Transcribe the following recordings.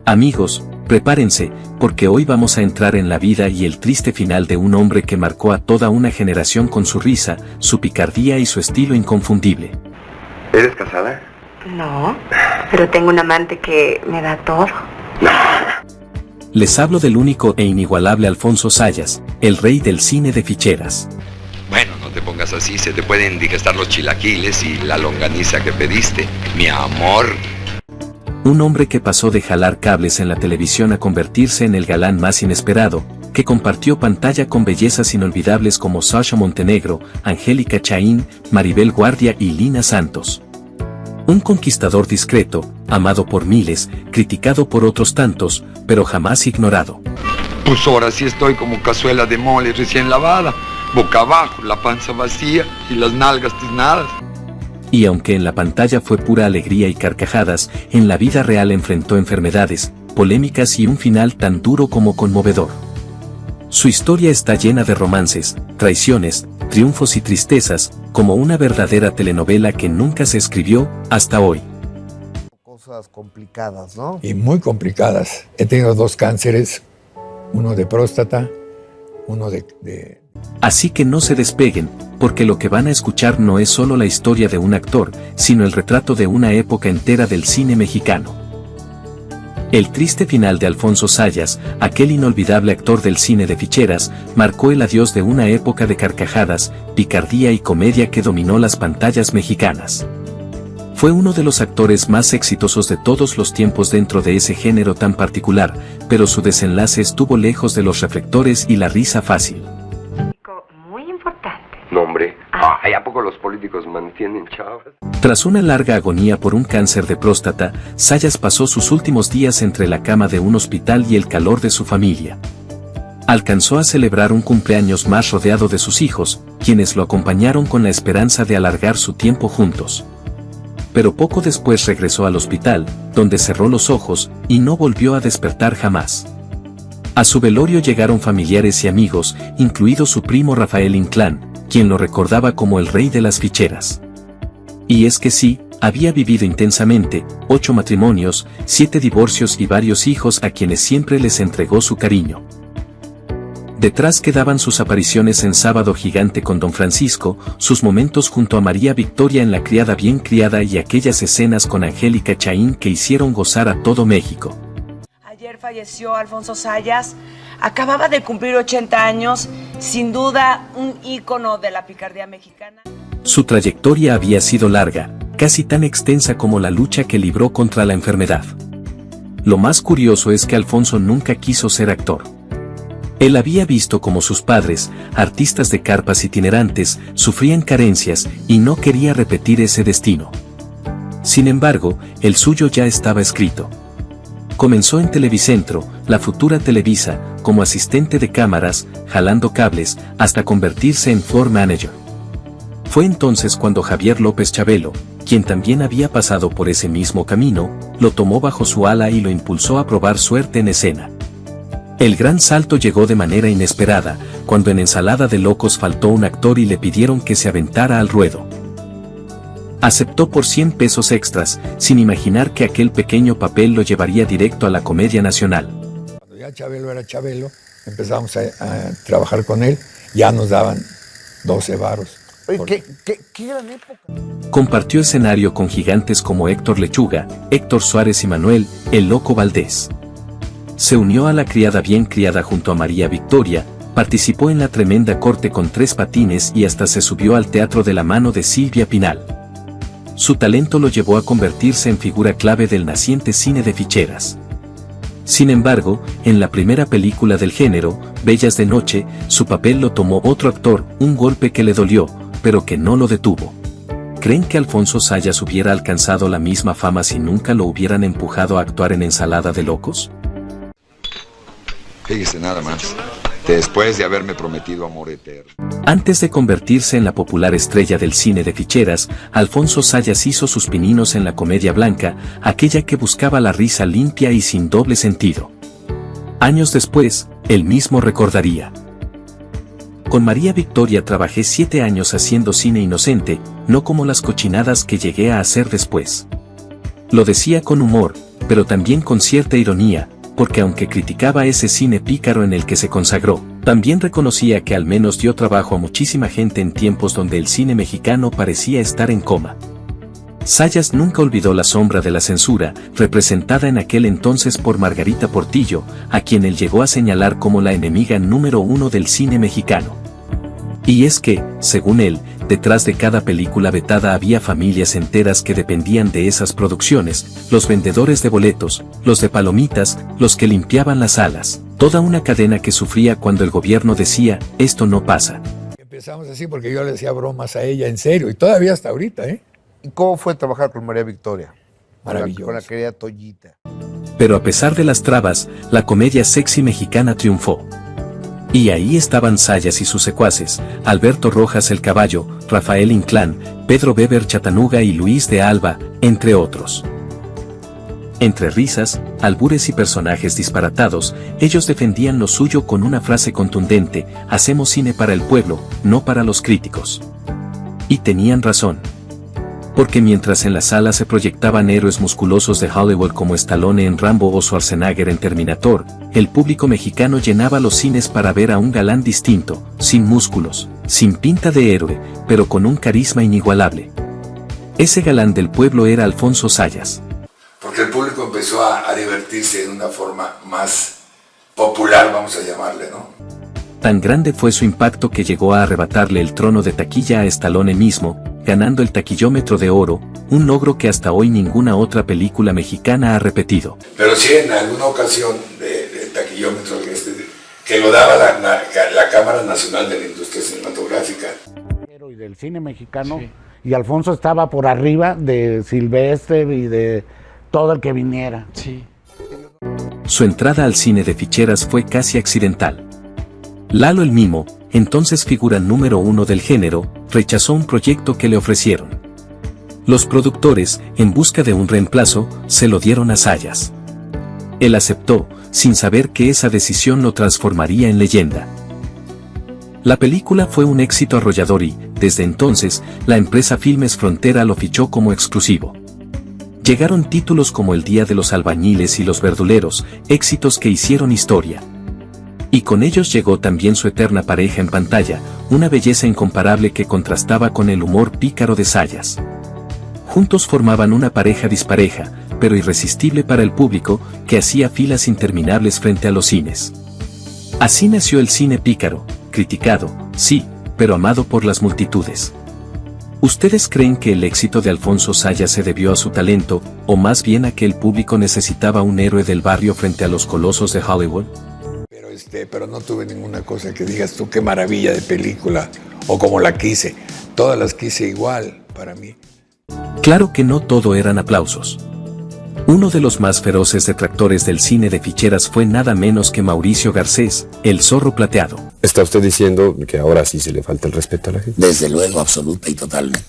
Amigos, prepárense, porque hoy vamos a entrar en la vida y el triste final de un hombre que marcó a toda una generación con su risa, su picardía y su estilo inconfundible. ¿Eres casada? No, pero tengo un amante que me da todo. Les hablo del único e inigualable Alfonso Zayas, el rey del cine de ficheras. Bueno, no te pongas así, se te pueden digestar los chilaquiles y la longaniza que pediste, mi amor. Un hombre que pasó de jalar cables en la televisión a convertirse en el galán más inesperado, que compartió pantalla con bellezas inolvidables como Sasha Montenegro, Angélica Chaín, Maribel Guardia y Lina Santos. Un conquistador discreto, amado por miles, criticado por otros tantos, pero jamás ignorado. Pues ahora sí estoy como cazuela de mole recién lavada, boca abajo, la panza vacía y las nalgas tiznadas. Y aunque en la pantalla fue pura alegría y carcajadas, en la vida real enfrentó enfermedades, polémicas y un final tan duro como conmovedor. Su historia está llena de romances, traiciones, triunfos y tristezas, como una verdadera telenovela que nunca se escribió hasta hoy. Cosas complicadas, ¿no? Y muy complicadas. He tenido 2 cánceres, uno de próstata, uno de... Así que no se despeguen, porque lo que van a escuchar no es solo la historia de un actor, sino el retrato de una época entera del cine mexicano. El triste final de Alfonso Zayas, aquel inolvidable actor del cine de ficheras, marcó el adiós de una época de carcajadas, picardía y comedia que dominó las pantallas mexicanas. Fue uno de los actores más exitosos de todos los tiempos dentro de ese género tan particular, pero su desenlace estuvo lejos de los reflectores y la risa fácil. Muy importante. No, hombre. Ay, ¿a poco los políticos mantienen chavas? Tras una larga agonía por un cáncer de próstata, Zayas pasó sus últimos días entre la cama de un hospital y el calor de su familia. Alcanzó a celebrar un cumpleaños más rodeado de sus hijos, quienes lo acompañaron con la esperanza de alargar su tiempo juntos. Pero poco después regresó al hospital, donde cerró los ojos, y no volvió a despertar jamás. A su velorio llegaron familiares y amigos, incluido su primo Rafael Inclán, quien lo recordaba como el rey de las ficheras. Y es que sí, había vivido intensamente, 8 matrimonios, 7 divorcios y varios hijos a quienes siempre les entregó su cariño. Detrás quedaban sus apariciones en Sábado Gigante con Don Francisco, sus momentos junto a María Victoria en La Criada Bien Criada y aquellas escenas con Angélica Chaín que hicieron gozar a todo México. Ayer falleció Alfonso Zayas, acababa de cumplir 80 años, sin duda un ícono de la picardía mexicana. Su trayectoria había sido larga, casi tan extensa como la lucha que libró contra la enfermedad. Lo más curioso es que Alfonso nunca quiso ser actor. Él había visto cómo sus padres, artistas de carpas itinerantes, sufrían carencias y no quería repetir ese destino. Sin embargo, el suyo ya estaba escrito. Comenzó en Televicentro, la futura Televisa, como asistente de cámaras, jalando cables, hasta convertirse en floor manager. Fue entonces cuando Javier López Chabelo, quien también había pasado por ese mismo camino, lo tomó bajo su ala y lo impulsó a probar suerte en escena. El gran salto llegó de manera inesperada, cuando en Ensalada de Locos faltó un actor y le pidieron que se aventara al ruedo. Aceptó por 100 pesos extras, sin imaginar que aquel pequeño papel lo llevaría directo a la Comedia Nacional. Cuando ya Chabelo era Chabelo, empezamos a trabajar con él, ya nos daban 12 varos. Oye, ¿qué gran época? Compartió escenario con gigantes como Héctor Lechuga, Héctor Suárez y Manuel, el Loco Valdés. Se unió a La Criada Bien Criada junto a María Victoria, participó en La Tremenda Corte con 3 patines y hasta se subió al teatro de la mano de Silvia Pinal. Su talento lo llevó a convertirse en figura clave del naciente cine de ficheras. Sin embargo, en la primera película del género, Bellas de Noche, su papel lo tomó otro actor, un golpe que le dolió, pero que no lo detuvo. ¿Creen que Alfonso Zayas hubiera alcanzado la misma fama si nunca lo hubieran empujado a actuar en Ensalada de Locos? Fíjese nada más, después de haberme prometido amor eterno. Antes de convertirse en la popular estrella del cine de ficheras, Alfonso Zayas hizo sus pininos en la comedia blanca, aquella que buscaba la risa limpia y sin doble sentido. Años después, él mismo recordaría: con María Victoria trabajé 7 años haciendo cine inocente, no como las cochinadas que llegué a hacer después. Lo decía con humor, pero también con cierta ironía, porque aunque criticaba ese cine pícaro en el que se consagró, también reconocía que al menos dio trabajo a muchísima gente en tiempos donde el cine mexicano parecía estar en coma. Zayas nunca olvidó la sombra de la censura, representada en aquel entonces por Margarita Portillo, a quien él llegó a señalar como la enemiga número uno del cine mexicano. Y es que, según él, detrás de cada película vetada había familias enteras que dependían de esas producciones, los vendedores de boletos, los de palomitas, los que limpiaban las salas, toda una cadena que sufría cuando el gobierno decía, esto no pasa. Empezamos así porque yo le hacía bromas a ella, en serio, y todavía hasta ahorita, ¿eh? ¿Y cómo fue trabajar con María Victoria? Maravilloso. Con la querida Toyita. Pero a pesar de las trabas, la comedia sexy mexicana triunfó. Y ahí estaban Zayas y sus secuaces, Alberto Rojas el Caballo, Rafael Inclán, Pedro Weber Chatanuga y Luis de Alba, entre otros. Entre risas, albures y personajes disparatados, ellos defendían lo suyo con una frase contundente, hacemos cine para el pueblo, no para los críticos. Y tenían razón. Porque mientras en la sala se proyectaban héroes musculosos de Hollywood como Stallone en Rambo o Schwarzenegger en Terminator, el público mexicano llenaba los cines para ver a un galán distinto, sin músculos, sin pinta de héroe, pero con un carisma inigualable. Ese galán del pueblo era Alfonso Zayas. Porque el público empezó a divertirse de una forma más popular, vamos a llamarle, ¿no? Tan grande fue su impacto que llegó a arrebatarle el trono de taquilla a Stallone mismo, ganando el taquillómetro de oro, un logro que hasta hoy ninguna otra película mexicana ha repetido. Pero sí, en alguna ocasión de taquillómetro que lo daba la Cámara Nacional de la Industria Cinematográfica. Y del cine mexicano, sí. Y Alfonso estaba por arriba de Silvestre y de todo el que viniera. Sí. Su entrada al cine de ficheras fue casi accidental. Lalo el Mimo, entonces figura número uno del género, rechazó un proyecto que le ofrecieron. Los productores, en busca de un reemplazo, se lo dieron a Zayas. Él aceptó, sin saber que esa decisión lo transformaría en leyenda. La película fue un éxito arrollador y, desde entonces, la empresa Filmes Frontera lo fichó como exclusivo. Llegaron títulos como El Día de los Albañiles y Los Verduleros, éxitos que hicieron historia. Y con ellos llegó también su eterna pareja en pantalla, una belleza incomparable que contrastaba con el humor pícaro de Zayas. Juntos formaban una pareja dispareja, pero irresistible para el público, que hacía filas interminables frente a los cines. Así nació el cine pícaro, criticado, sí, pero amado por las multitudes. ¿Ustedes creen que el éxito de Alfonso Zayas se debió a su talento, o más bien a que el público necesitaba un héroe del barrio frente a los colosos de Hollywood? Pero no tuve ninguna cosa que digas tú, qué maravilla de película, o como la quise. Todas las quise igual, para mí. Claro que no todo eran aplausos. Uno de los más feroces detractores del cine de ficheras fue nada menos que Mauricio Garcés, el zorro plateado. ¿Está usted diciendo que ahora sí se le falta el respeto a la gente? Desde luego, absoluta y totalmente.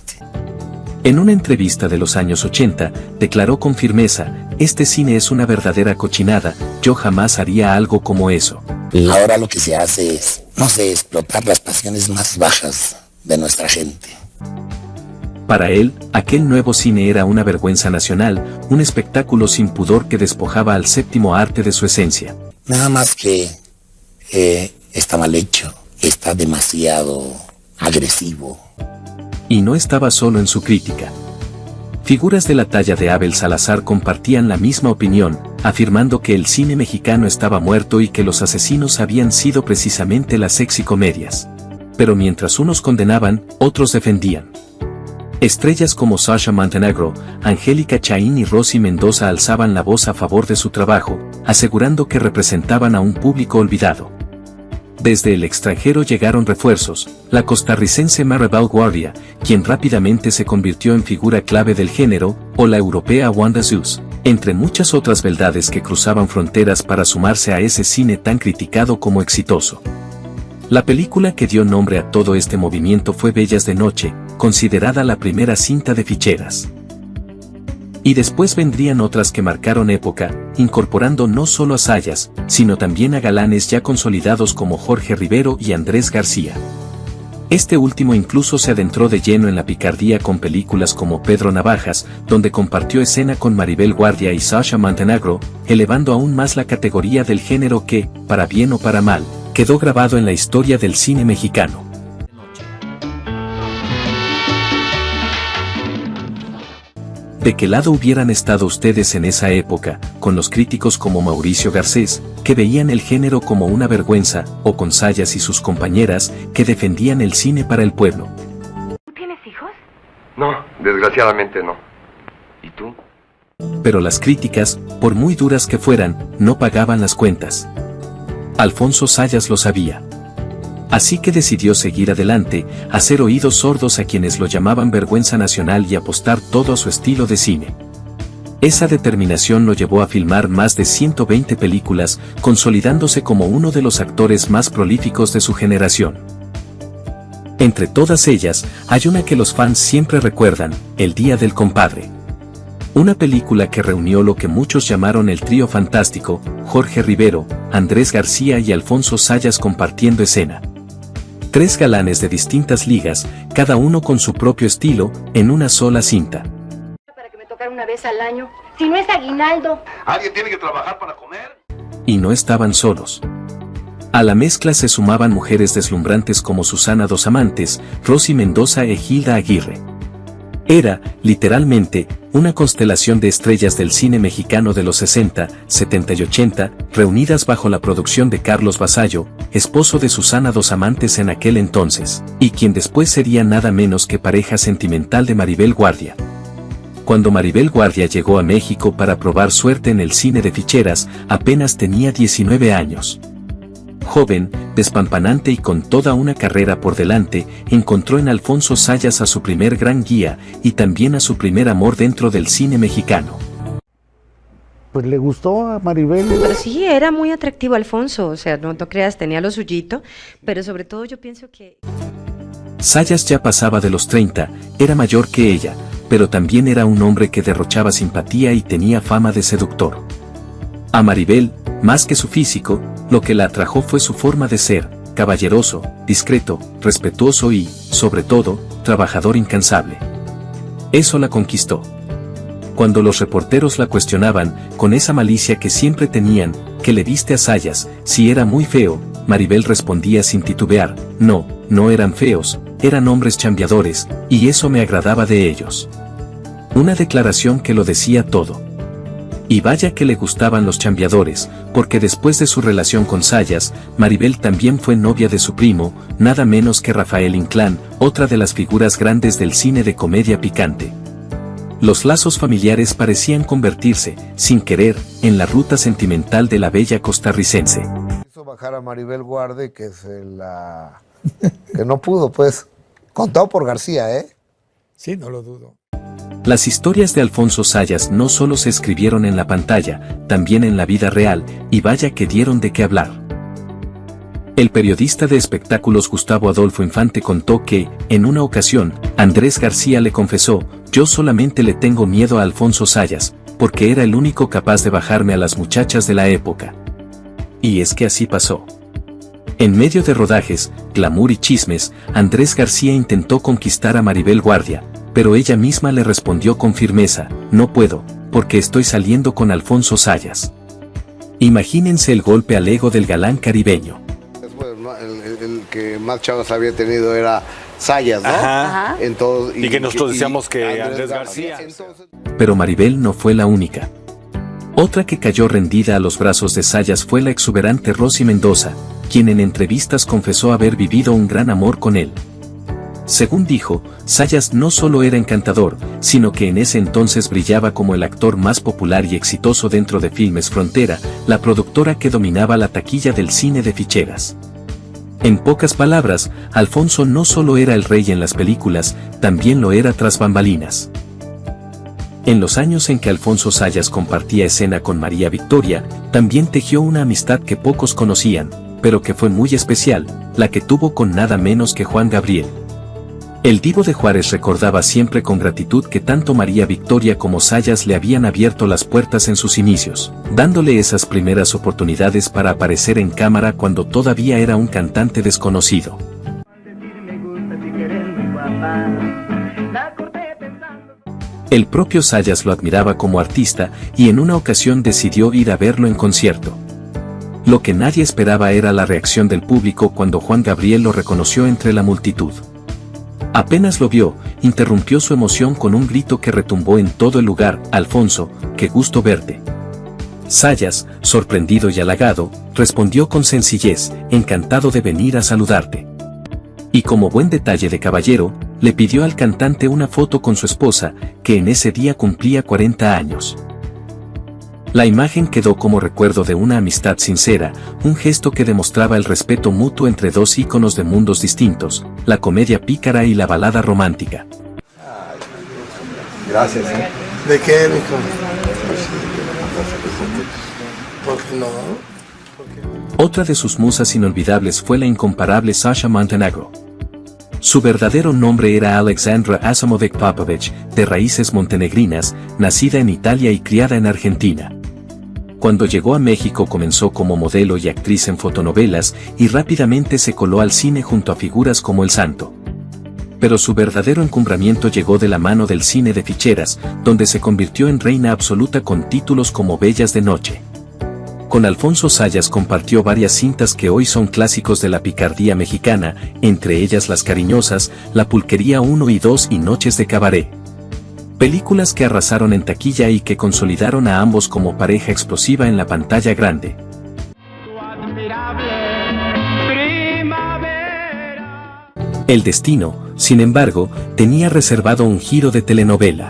En una entrevista de los años 80, declaró con firmeza, este cine es una verdadera cochinada, yo jamás haría algo como eso. Ahora lo que se hace es, no sé, explotar las pasiones más bajas de nuestra gente. Para él, aquel nuevo cine era una vergüenza nacional, un espectáculo sin pudor que despojaba al séptimo arte de su esencia. Nada más que está mal hecho, está demasiado agresivo. Y no estaba solo en su crítica. Figuras de la talla de Abel Salazar compartían la misma opinión, afirmando que el cine mexicano estaba muerto y que los asesinos habían sido precisamente las sexicomedias. Pero mientras unos condenaban, otros defendían. Estrellas como Sasha Montenegro, Angélica Chaín y Rosy Mendoza alzaban la voz a favor de su trabajo, asegurando que representaban a un público olvidado. Desde el extranjero llegaron refuerzos, la costarricense Maribel Guardia, quien rápidamente se convirtió en figura clave del género, o la europea Wanda Zeus, entre muchas otras beldades que cruzaban fronteras para sumarse a ese cine tan criticado como exitoso. La película que dio nombre a todo este movimiento fue Bellas de Noche, considerada la primera cinta de ficheras. Y después vendrían otras que marcaron época, incorporando no solo a Zayas, sino también a galanes ya consolidados como Jorge Rivero y Andrés García. Este último incluso se adentró de lleno en la picardía con películas como Pedro Navajas, donde compartió escena con Maribel Guardia y Sasha Montenegro, elevando aún más la categoría del género que, para bien o para mal, quedó grabado en la historia del cine mexicano. ¿De qué lado hubieran estado ustedes en esa época, con los críticos como Mauricio Garcés, que veían el género como una vergüenza, o con Zayas y sus compañeras, que defendían el cine para el pueblo? ¿Tú tienes hijos? No, desgraciadamente no. ¿Y tú? Pero las críticas, por muy duras que fueran, no pagaban las cuentas. Alfonso Zayas lo sabía. Así que decidió seguir adelante, hacer oídos sordos a quienes lo llamaban vergüenza nacional y apostar todo a su estilo de cine. Esa determinación lo llevó a filmar más de 120 películas, consolidándose como uno de los actores más prolíficos de su generación. Entre todas ellas, hay una que los fans siempre recuerdan, El Día del Compadre. Una película que reunió lo que muchos llamaron el trío fantástico, Jorge Rivero, Andrés García y Alfonso Zayas compartiendo escena. 3 galanes de distintas ligas, cada uno con su propio estilo, en una sola cinta. Para que me tocara una vez al año. Si no es aguinaldo. ¿Alguien tiene que trabajar para comer? Y no estaban solos. A la mezcla se sumaban mujeres deslumbrantes como Susana Dos Amantes, Rosy Mendoza e Gilda Aguirre. Era, literalmente, una constelación de estrellas del cine mexicano de los 60, 70 y 80, reunidas bajo la producción de Carlos Vasallo, esposo de Susana Dos Amantes en aquel entonces, y quien después sería nada menos que pareja sentimental de Maribel Guardia. Cuando Maribel Guardia llegó a México para probar suerte en el cine de ficheras, apenas tenía 19 años. Joven, despampanante y con toda una carrera por delante, encontró en Alfonso Zayas a su primer gran guía y también a su primer amor dentro del cine mexicano. Pues le gustó a Maribel. Pero sí, era muy atractivo Alfonso, o sea, no creas, tenía lo suyito, pero sobre todo yo pienso que... Zayas ya pasaba de los 30, era mayor que ella, pero también era un hombre que derrochaba simpatía y tenía fama de seductor. A Maribel, más que su físico, lo que la atrajo fue su forma de ser, caballeroso, discreto, respetuoso y, sobre todo, trabajador incansable. Eso la conquistó. Cuando los reporteros la cuestionaban, con esa malicia que siempre tenían, ¿qué le viste a Zayas, si era muy feo?, Maribel respondía sin titubear, no eran feos, eran hombres chambeadores, y eso me agradaba de ellos. Una declaración que lo decía todo. Y vaya que le gustaban los chambeadores, porque después de su relación con Zayas, Maribel también fue novia de su primo, nada menos que Rafael Inclán, otra de las figuras grandes del cine de comedia picante. Los lazos familiares parecían convertirse, sin querer, en la ruta sentimental de la bella costarricense. Hizo bajar a Maribel Guardia que que no pudo, pues. Contado por García, ¿eh? Sí, no lo dudo. Las historias de Alfonso Zayas no solo se escribieron en la pantalla, también en la vida real, y vaya que dieron de qué hablar. El periodista de espectáculos Gustavo Adolfo Infante contó que, en una ocasión, Andrés García le confesó, yo solamente le tengo miedo a Alfonso Zayas, porque era el único capaz de bajarme a las muchachas de la época. Y es que así pasó. En medio de rodajes, glamour y chismes, Andrés García intentó conquistar a Maribel Guardia, pero ella misma le respondió con firmeza, no puedo, porque estoy saliendo con Alfonso Zayas. Imagínense el golpe al ego del galán caribeño. El que más chavos había tenido era Zayas, ¿no? Ajá. Entonces, y que nosotros decíamos que Andrés García. Pero Maribel no fue la única. Otra que cayó rendida a los brazos de Zayas fue la exuberante Rosy Mendoza, quien en entrevistas confesó haber vivido un gran amor con él. Según dijo, Zayas no solo era encantador, sino que en ese entonces brillaba como el actor más popular y exitoso dentro de Filmes Frontera, la productora que dominaba la taquilla del cine de ficheras. En pocas palabras, Alfonso no solo era el rey en las películas, también lo era tras bambalinas. En los años en que Alfonso Zayas compartía escena con María Victoria, también tejió una amistad que pocos conocían, pero que fue muy especial, la que tuvo con nada menos que Juan Gabriel. El Divo de Juárez recordaba siempre con gratitud que tanto María Victoria como Zayas le habían abierto las puertas en sus inicios, dándole esas primeras oportunidades para aparecer en cámara cuando todavía era un cantante desconocido. El propio Zayas lo admiraba como artista y en una ocasión decidió ir a verlo en concierto. Lo que nadie esperaba era la reacción del público cuando Juan Gabriel lo reconoció entre la multitud. Apenas lo vio, interrumpió su emoción con un grito que retumbó en todo el lugar: «Alfonso, qué gusto verte». Zayas, sorprendido y halagado, respondió con sencillez: «Encantado de venir a saludarte». Y como buen detalle de caballero, le pidió al cantante una foto con su esposa, que en ese día cumplía 40 años. La imagen quedó como recuerdo de una amistad sincera, un gesto que demostraba el respeto mutuo entre dos íconos de mundos distintos, la comedia pícara y la balada romántica. Gracias. ¿De qué, mijo? ¿Por qué no? Otra de sus musas inolvidables fue la incomparable Sasha Montenegro. Su verdadero nombre era Alexandra Asamovic Popovich, de raíces montenegrinas, nacida en Italia y criada en Argentina. Cuando llegó a México comenzó como modelo y actriz en fotonovelas y rápidamente se coló al cine junto a figuras como El Santo. Pero su verdadero encumbramiento llegó de la mano del cine de ficheras, donde se convirtió en reina absoluta con títulos como Bellas de Noche. Con Alfonso Zayas compartió varias cintas que hoy son clásicos de la picardía mexicana, entre ellas Las Cariñosas, La Pulquería 1 y 2 y Noches de Cabaret. Películas que arrasaron en taquilla y que consolidaron a ambos como pareja explosiva en la pantalla grande. El destino, sin embargo, tenía reservado un giro de telenovela.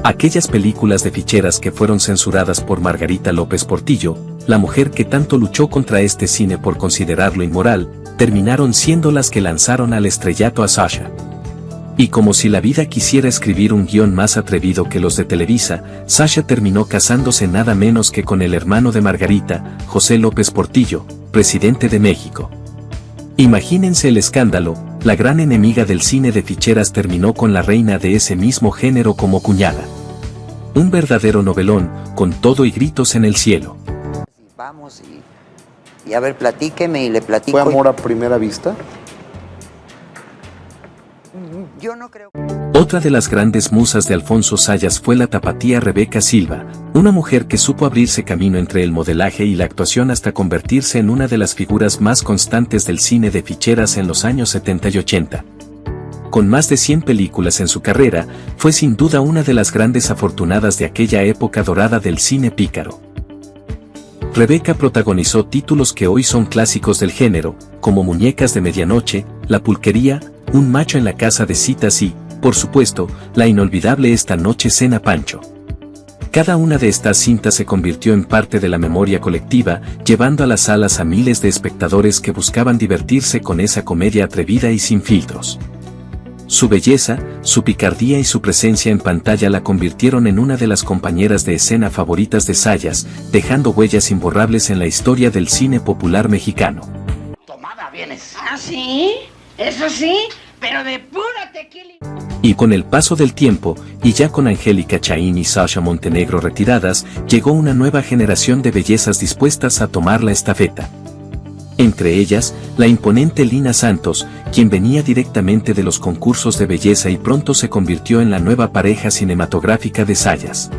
Aquellas películas de ficheras que fueron censuradas por Margarita López Portillo, la mujer que tanto luchó contra este cine por considerarlo inmoral, terminaron siendo las que lanzaron al estrellato a Sasha. Y como si la vida quisiera escribir un guión más atrevido que los de Televisa, Sasha terminó casándose nada menos que con el hermano de Margarita, José López Portillo, presidente de México. Imagínense el escándalo, la gran enemiga del cine de ficheras terminó con la reina de ese mismo género como cuñada. Un verdadero novelón, con todo y gritos en el cielo. Vamos y a ver, platíqueme y le platico. ¿Fue amor a primera vista? Yo no creo. Otra de las grandes musas de Alfonso Zayas fue la tapatía Rebeca Silva, una mujer que supo abrirse camino entre el modelaje y la actuación hasta convertirse en una de las figuras más constantes del cine de ficheras en los años 70 y 80. Con más de 100 películas en su carrera, fue sin duda una de las grandes afortunadas de aquella época dorada del cine pícaro. Rebeca protagonizó títulos que hoy son clásicos del género, como Muñecas de Medianoche, La Pulquería, Un macho en la casa de citas y, por supuesto, la inolvidable Esta noche cena Pancho. Cada una de estas cintas se convirtió en parte de la memoria colectiva, llevando a las salas a miles de espectadores que buscaban divertirse con esa comedia atrevida y sin filtros. Su belleza, su picardía y su presencia en pantalla la convirtieron en una de las compañeras de escena favoritas de Zayas, dejando huellas imborrables en la historia del cine popular mexicano. Tomada vienes. ¿Ah, sí? Eso sí, pero de pura tequila. Y con el paso del tiempo, y ya con Angélica Chaín y Sasha Montenegro retiradas, llegó una nueva generación de bellezas dispuestas a tomar la estafeta. Entre ellas, la imponente Lina Santos, quien venía directamente de los concursos de belleza y pronto se convirtió en la nueva pareja cinematográfica de Zayas.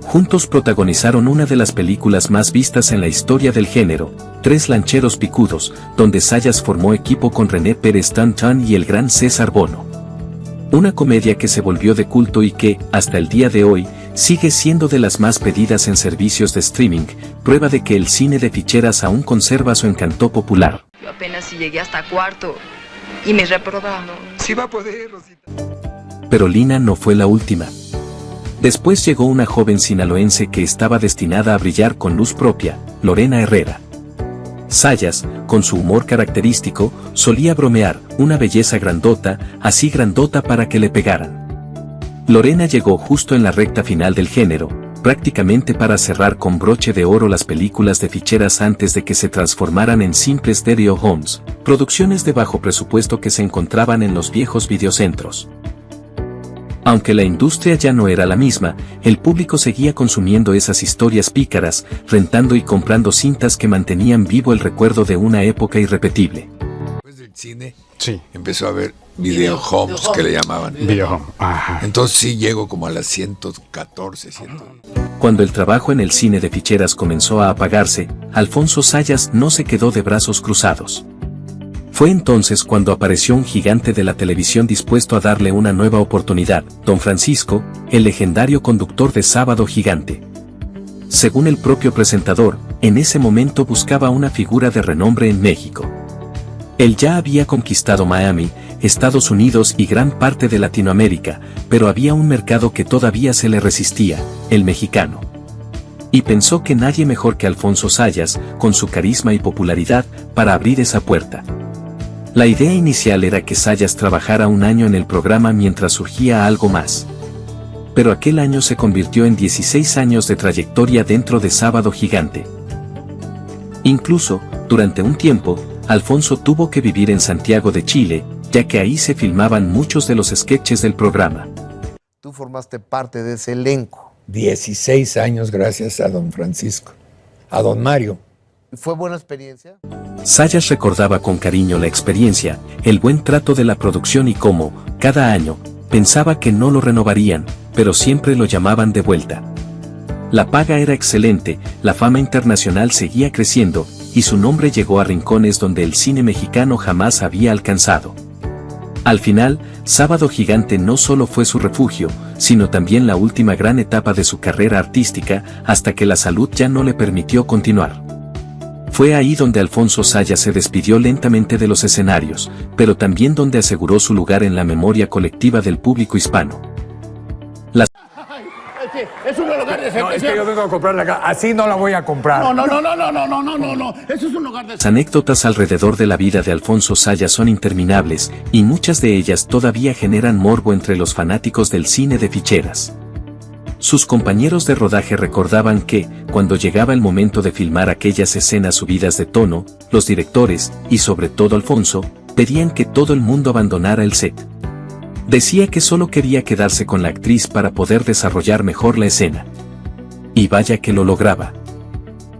Juntos protagonizaron una de las películas más vistas en la historia del género, Tres lancheros picudos, donde Zayas formó equipo con René Pérez Tantán y el gran César Bono. Una comedia que se volvió de culto y que, hasta el día de hoy, sigue siendo de las más pedidas en servicios de streaming, prueba de que el cine de ficheras aún conserva su encanto popular. Yo apenas si llegué hasta cuarto y me reprobaron. Sí va a poder, Rosita. Pero Lina no fue la última. Después llegó una joven sinaloense que estaba destinada a brillar con luz propia, Lorena Herrera. Zayas, con su humor característico, solía bromear, una belleza grandota, así grandota para que le pegaran. Lorena llegó justo en la recta final del género, prácticamente para cerrar con broche de oro las películas de ficheras antes de que se transformaran en simples stereo homes, producciones de bajo presupuesto que se encontraban en los viejos videocentros. Aunque la industria ya no era la misma, el público seguía consumiendo esas historias pícaras, rentando y comprando cintas que mantenían vivo el recuerdo de una época irrepetible. Después del cine, empezó a haber Video homes que le llamaban. Video home, ajá. Entonces sí llego como a las 114, 100. Cuando el trabajo en el cine de ficheras comenzó a apagarse, Alfonso Zayas no se quedó de brazos cruzados. Fue entonces cuando apareció un gigante de la televisión dispuesto a darle una nueva oportunidad, Don Francisco, el legendario conductor de Sábado Gigante. Según el propio presentador, en ese momento buscaba una figura de renombre en México. Él ya había conquistado Miami, Estados Unidos y gran parte de Latinoamérica, pero había un mercado que todavía se le resistía, el mexicano. Y pensó que nadie mejor que Alfonso Zayas, con su carisma y popularidad, para abrir esa puerta. La idea inicial era que Zayas trabajara un año en el programa mientras surgía algo más. Pero aquel año se convirtió en 16 años de trayectoria dentro de Sábado Gigante. Incluso, durante un tiempo, Alfonso tuvo que vivir en Santiago de Chile, ya que ahí se filmaban muchos de los sketches del programa. Tú formaste parte de ese elenco. 16 años gracias a don Francisco, a don Mario. ¿Fue buena experiencia? Zayas recordaba con cariño la experiencia, el buen trato de la producción y cómo, cada año, pensaba que no lo renovarían, pero siempre lo llamaban de vuelta. La paga era excelente, la fama internacional seguía creciendo, y su nombre llegó a rincones donde el cine mexicano jamás había alcanzado. Al final, Sábado Gigante no solo fue su refugio, sino también la última gran etapa de su carrera artística, hasta que la salud ya no le permitió continuar. Fue ahí donde Alfonso Zayas se despidió lentamente de los escenarios, pero también donde aseguró su lugar en la memoria colectiva del público hispano. Es un lugar de servicio. No, es que yo vengo a comprarla acá. Así no la voy a comprar. No. Eso es un lugar de Las anécdotas alrededor de la vida de Alfonso Zayas son interminables, y muchas de ellas todavía generan morbo entre los fanáticos del cine de ficheras. Sus compañeros de rodaje recordaban que, cuando llegaba el momento de filmar aquellas escenas subidas de tono, los directores, y sobre todo Alfonso, pedían que todo el mundo abandonara el set. Decía que solo quería quedarse con la actriz para poder desarrollar mejor la escena. Y vaya que lo lograba.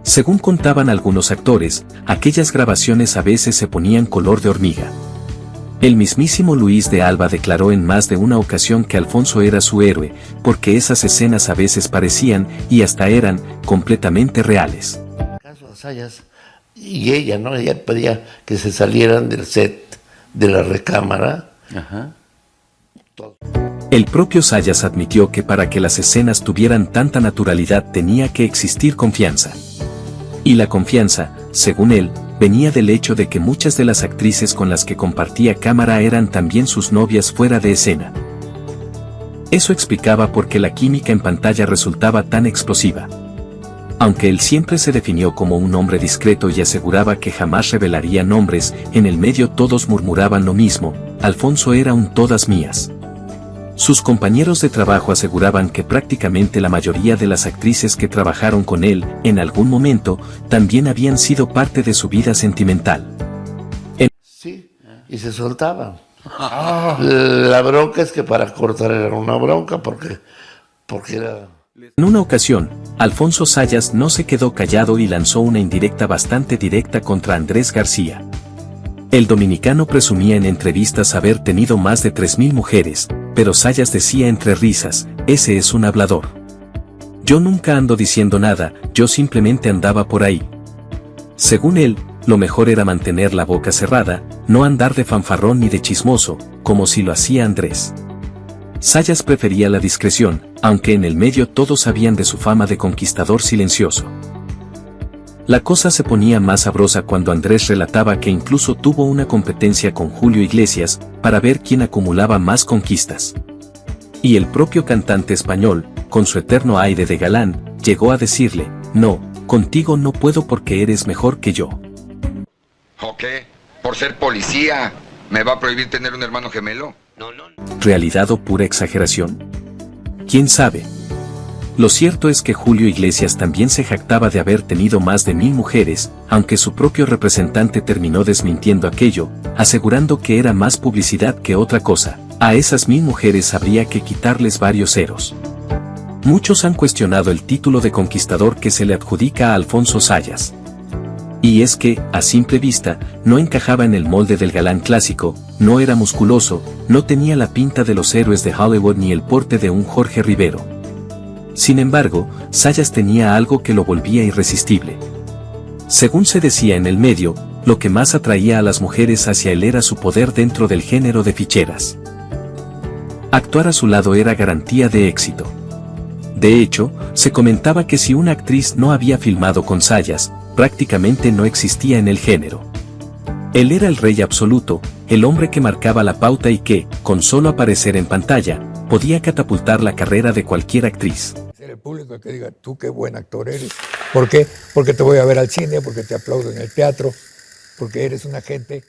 Según contaban algunos actores, aquellas grabaciones a veces se ponían color de hormiga. El mismísimo Luis de Alba declaró en más de una ocasión que Alfonso era su héroe, porque esas escenas a veces parecían, y hasta eran, completamente reales. Caso a Zayas y ella, ¿no? Ella pedía que se salieran del set de la recámara. Ajá. El propio Zayas admitió que para que las escenas tuvieran tanta naturalidad tenía que existir confianza. Y la confianza, según él, venía del hecho de que muchas de las actrices con las que compartía cámara eran también sus novias fuera de escena. Eso explicaba por qué la química en pantalla resultaba tan explosiva. Aunque él siempre se definió como un hombre discreto y aseguraba que jamás revelaría nombres, en el medio todos murmuraban lo mismo: Alfonso era un todas mías. Sus compañeros de trabajo aseguraban que prácticamente la mayoría de las actrices que trabajaron con él, en algún momento, también habían sido parte de su vida sentimental. Sí, y se soltaban. La bronca es que para cortar era una bronca, porque era... En una ocasión, Alfonso Zayas no se quedó callado y lanzó una indirecta bastante directa contra Andrés García. El dominicano presumía en entrevistas haber tenido más de 3,000 mujeres, pero Zayas decía entre risas: ese es un hablador. Yo nunca ando diciendo nada, yo simplemente andaba por ahí. Según él, lo mejor era mantener la boca cerrada, no andar de fanfarrón ni de chismoso, como si lo hacía Andrés. Zayas prefería la discreción, aunque en el medio todos sabían de su fama de conquistador silencioso. La cosa se ponía más sabrosa cuando Andrés relataba que incluso tuvo una competencia con Julio Iglesias para ver quién acumulaba más conquistas. Y el propio cantante español, con su eterno aire de galán, llegó a decirle: no, contigo no puedo porque eres mejor que yo. ¿O qué? ¿Por ser policía me va a prohibir tener un hermano gemelo? ¿Realidad o pura exageración? ¿Quién sabe? Lo cierto es que Julio Iglesias también se jactaba de haber tenido más de 1,000 mujeres, aunque su propio representante terminó desmintiendo aquello, asegurando que era más publicidad que otra cosa. A esas 1,000 mujeres habría que quitarles varios ceros. Muchos han cuestionado el título de conquistador que se le adjudica a Alfonso Zayas. Y es que, a simple vista, no encajaba en el molde del galán clásico, no era musculoso, no tenía la pinta de los héroes de Hollywood ni el porte de un Jorge Rivero. Sin embargo, Zayas tenía algo que lo volvía irresistible. Según se decía en el medio, lo que más atraía a las mujeres hacia él era su poder dentro del género de ficheras. Actuar a su lado era garantía de éxito. De hecho, se comentaba que si una actriz no había filmado con Zayas, prácticamente no existía en el género. Él era el rey absoluto, el hombre que marcaba la pauta y que, con solo aparecer en pantalla, podía catapultar la carrera de cualquier actriz. El público que diga, tú qué buen actor eres. ¿Por qué? Porque te voy a ver al cine, porque te aplaudo en el teatro, porque eres un agente.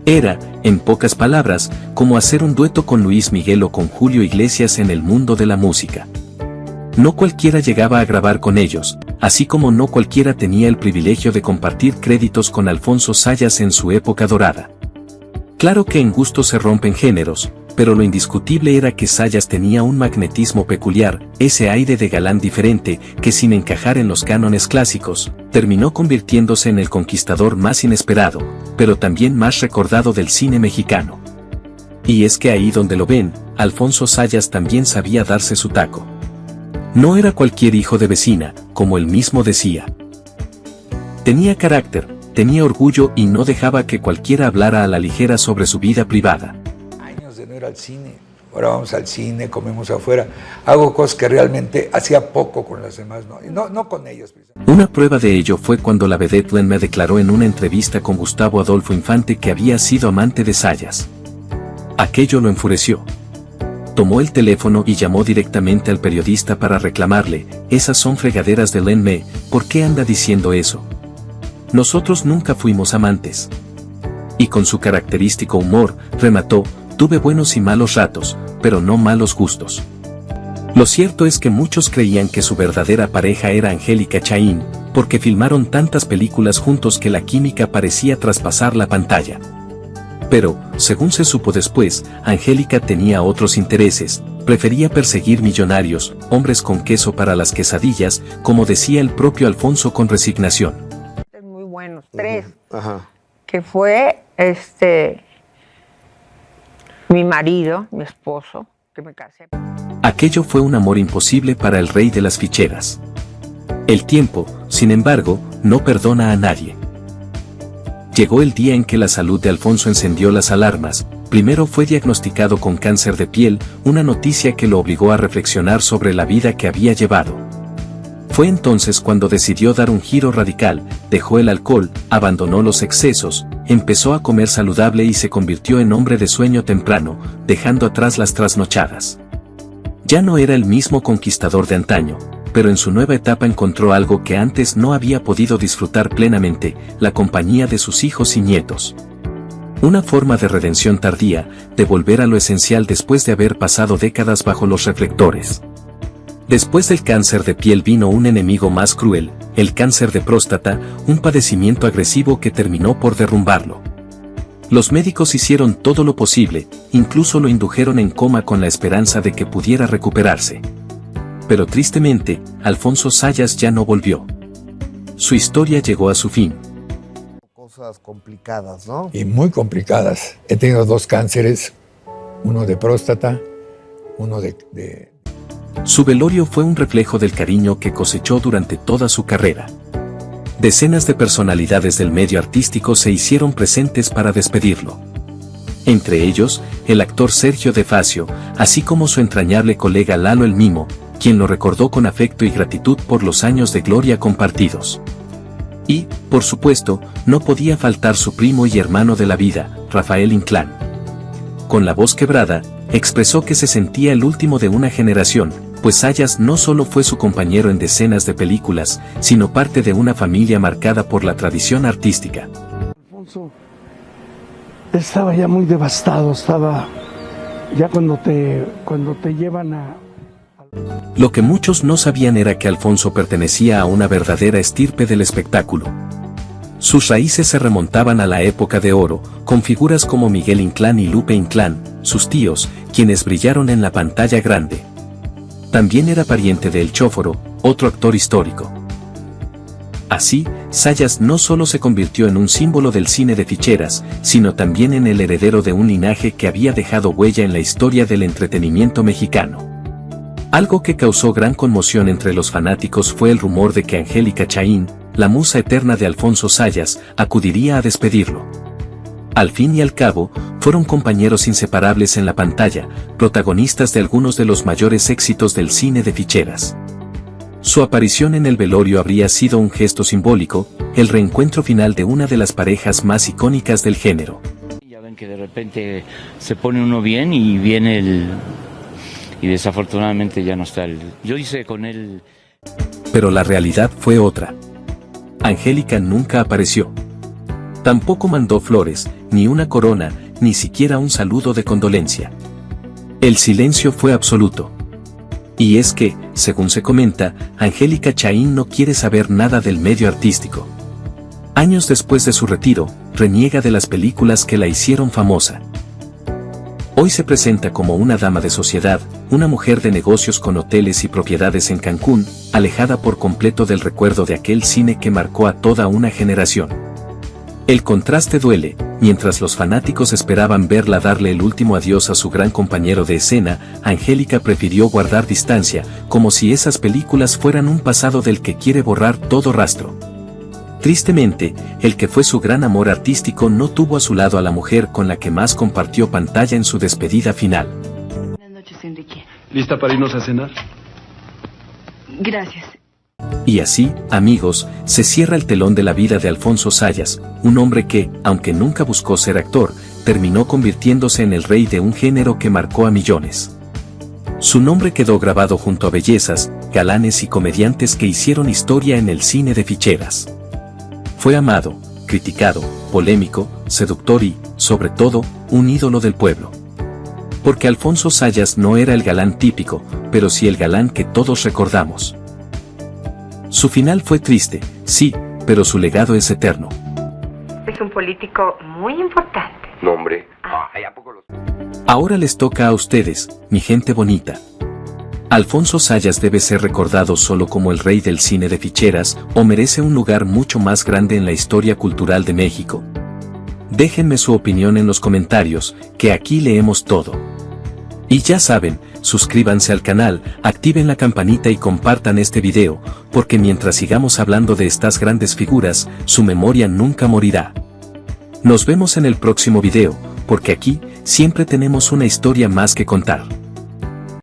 Era, en pocas palabras, como hacer un dueto con Luis Miguel o con Julio Iglesias en el mundo de la música. No cualquiera llegaba a grabar con ellos, así como no cualquiera tenía el privilegio de compartir créditos con Alfonso Zayas en su época dorada. Claro que en gusto se rompen géneros, pero lo indiscutible era que Zayas tenía un magnetismo peculiar, ese aire de galán diferente, que sin encajar en los cánones clásicos, terminó convirtiéndose en el conquistador más inesperado, pero también más recordado del cine mexicano. Y es que ahí donde lo ven, Alfonso Zayas también sabía darse su taco. No era cualquier hijo de vecina, como él mismo decía. Tenía carácter, tenía orgullo y no dejaba que cualquiera hablara a la ligera sobre su vida privada. Años de no ir al cine, ahora vamos al cine, comemos afuera, hago cosas que realmente hacía poco con las demás, no con ellos. Una prueba de ello fue cuando la vedette Len me declaró en una entrevista con Gustavo Adolfo Infante que había sido amante de Zayas. Aquello lo enfureció. Tomó el teléfono y llamó directamente al periodista para reclamarle, esas son fregaderas de Len Me, ¿por qué anda diciendo eso? Nosotros nunca fuimos amantes. Y con su característico humor, remató, tuve buenos y malos ratos, pero no malos gustos. Lo cierto es que muchos creían que su verdadera pareja era Angélica Chaín, porque filmaron tantas películas juntos que la química parecía traspasar la pantalla. Pero, según se supo después, Angélica tenía otros intereses, prefería perseguir millonarios, hombres con queso para las quesadillas, como decía el propio Alfonso con resignación. Muy buenos, tres, que fue mi marido, mi esposo, que me casé. Aquello fue un amor imposible para el rey de las ficheras. El tiempo, sin embargo, no perdona a nadie. Llegó el día en que la salud de Alfonso encendió las alarmas. Primero fue diagnosticado con cáncer de piel, una noticia que lo obligó a reflexionar sobre la vida que había llevado. Fue entonces cuando decidió dar un giro radical, dejó el alcohol, abandonó los excesos, empezó a comer saludable y se convirtió en hombre de sueño temprano, dejando atrás las trasnochadas. Ya no era el mismo conquistador de antaño, pero en su nueva etapa encontró algo que antes no había podido disfrutar plenamente, la compañía de sus hijos y nietos. Una forma de redención tardía, de volver a lo esencial después de haber pasado décadas bajo los reflectores. Después del cáncer de piel vino un enemigo más cruel, el cáncer de próstata, un padecimiento agresivo que terminó por derrumbarlo. Los médicos hicieron todo lo posible, incluso lo indujeron en coma con la esperanza de que pudiera recuperarse. Pero tristemente, Alfonso Zayas ya no volvió. Su historia llegó a su fin. Cosas complicadas, ¿no? Y muy complicadas. He tenido 2 cánceres, uno de próstata, uno de... Su velorio fue un reflejo del cariño que cosechó durante toda su carrera. Decenas de personalidades del medio artístico se hicieron presentes para despedirlo. Entre ellos, el actor Sergio De Facio, así como su entrañable colega Lalo el Mimo, quien lo recordó con afecto y gratitud por los años de gloria compartidos. Y, por supuesto, no podía faltar su primo y hermano de la vida, Rafael Inclán. Con la voz quebrada, expresó que se sentía el último de una generación, pues Zayas no solo fue su compañero en decenas de películas, sino parte de una familia marcada por la tradición artística. Alfonso estaba ya muy devastado, estaba ya cuando te llevan a... Lo que muchos no sabían era que Alfonso pertenecía a una verdadera estirpe del espectáculo. Sus raíces se remontaban a la época de oro, con figuras como Miguel Inclán y Lupe Inclán, sus tíos, quienes brillaron en la pantalla grande. También era pariente de El Chóforo, otro actor histórico. Así, Sayas no solo se convirtió en un símbolo del cine de ficheras, sino también en el heredero de un linaje que había dejado huella en la historia del entretenimiento mexicano. Algo que causó gran conmoción entre los fanáticos fue el rumor de que Angélica Chaín, la musa eterna de Alfonso Sayas, acudiría a despedirlo. Al fin y al cabo, fueron compañeros inseparables en la pantalla, protagonistas de algunos de los mayores éxitos del cine de ficheras. Su aparición en el velorio habría sido un gesto simbólico, el reencuentro final de una de las parejas más icónicas del género. Ya ven que de repente se pone uno bien y viene el... y desafortunadamente ya no está el... Yo hice con él... Pero la realidad fue otra. Angélica nunca apareció. Tampoco mandó flores, ni una corona, ni siquiera un saludo de condolencia. El silencio fue absoluto. Y es que, según se comenta, Angélica Chaín no quiere saber nada del medio artístico. Años después de su retiro, reniega de las películas que la hicieron famosa. Hoy se presenta como una dama de sociedad, una mujer de negocios con hoteles y propiedades en Cancún, alejada por completo del recuerdo de aquel cine que marcó a toda una generación. El contraste duele, mientras los fanáticos esperaban verla darle el último adiós a su gran compañero de escena, Angélica prefirió guardar distancia, como si esas películas fueran un pasado del que quiere borrar todo rastro. Tristemente, el que fue su gran amor artístico no tuvo a su lado a la mujer con la que más compartió pantalla en su despedida final. Buenas noches, Enrique. ¿Lista para irnos a cenar? Gracias. Y así, amigos, se cierra el telón de la vida de Alfonso Sayas, un hombre que, aunque nunca buscó ser actor, terminó convirtiéndose en el rey de un género que marcó a millones. Su nombre quedó grabado junto a bellezas, galanes y comediantes que hicieron historia en el cine de ficheras. Fue amado, criticado, polémico, seductor y, sobre todo, un ídolo del pueblo. Porque Alfonso Sayas no era el galán típico, pero sí el galán que todos recordamos. Su final fue triste, sí, pero su legado es eterno. Es un político muy importante. No, hombre. Ay, ¿a poco los... Ahora les toca a ustedes, mi gente bonita. ¿Alfonso Sayas debe ser recordado solo como el rey del cine de ficheras o merece un lugar mucho más grande en la historia cultural de México? Déjenme su opinión en los comentarios, que aquí leemos todo. Y ya saben, suscríbanse al canal, activen la campanita y compartan este video, porque mientras sigamos hablando de estas grandes figuras, su memoria nunca morirá. Nos vemos en el próximo video, porque aquí siempre tenemos una historia más que contar.